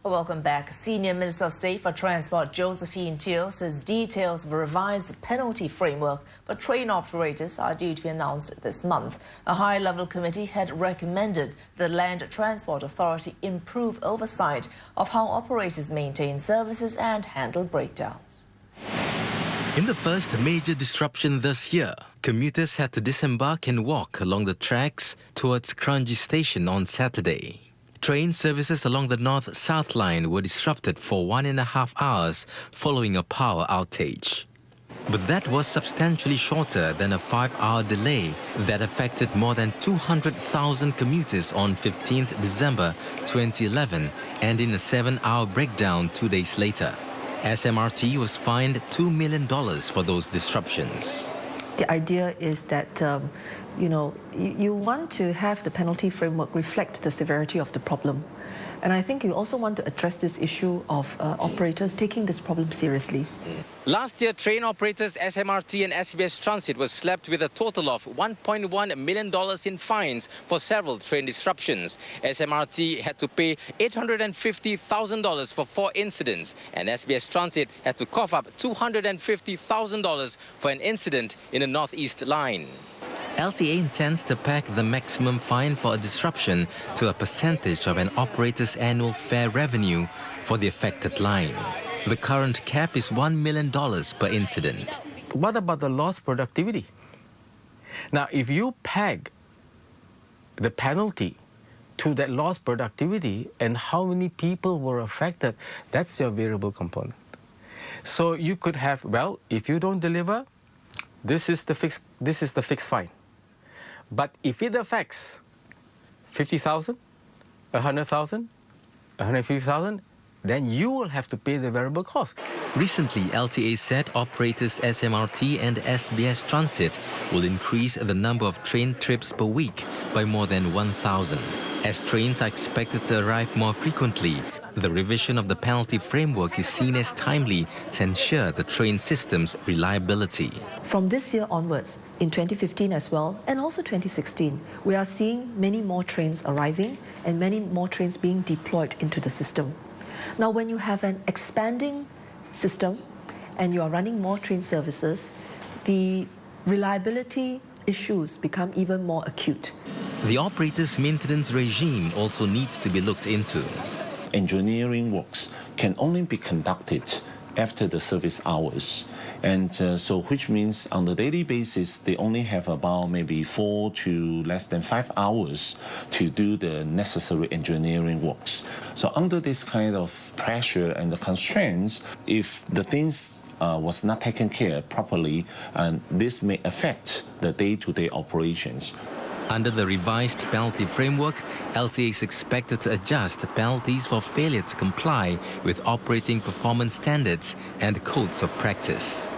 Welcome back. Senior Minister of State for Transport Josephine Teo says details of a revised penalty framework for train operators are due to be announced this month. A high-level committee had recommended the Land Transport Authority improve oversight of how operators maintain services and handle breakdowns. In the first major disruption this year, commuters had to disembark and walk along the tracks towards Kranji station on Saturday. Train services along the north-south line were disrupted for 1.5 hours following a power outage. But that was substantially shorter than a 5-hour delay that affected more than 200,000 commuters on 15th December 2011 and in a 7-hour breakdown 2 days later. SMRT was fined $2 million for those disruptions. The idea is that you want to have the penalty framework reflect the severity of the problem. And I think you also want to address this issue of operators taking this problem seriously. Last year, train operators SMRT and SBS Transit were slapped with a total of $1.1 million in fines for several train disruptions. SMRT had to pay $850,000 for 4 incidents, and SBS Transit had to cough up $250,000 for an incident in the Northeast line. LTA intends to peg the maximum fine for a disruption to a percentage of an operator's annual fare revenue for the affected line. The current cap is $1 million per incident. What about the lost productivity? Now, if you peg the penalty to that lost productivity and how many people were affected, that's your variable component. So you could have, well, if you don't deliver, this is the fixed fine. But if it affects 50,000, 100,000, 150,000, then you will have to pay the variable cost. Recently, LTA said operators SMRT and SBS Transit will increase the number of train trips per week by more than 1,000. As trains are expected to arrive more frequently, the revision of the penalty framework is seen as timely to ensure the train system's reliability. From this year onwards, in 2015 as well, and also 2016, we are seeing many more trains arriving and many more trains being deployed into the system. Now, when you have an expanding system and you are running more train services, the reliability issues become even more acute. The operator's maintenance regime also needs to be looked into. Engineering works can only be conducted after the service hours. And so which means on the daily basis, they only have about maybe 4 to less than 5 hours to do the necessary engineering works. So under this kind of pressure and the constraints, if the things was not taken care properly, and this may affect the day-to-day operations. Under the revised penalty framework, LTA is expected to adjust penalties for failure to comply with operating performance standards and codes of practice.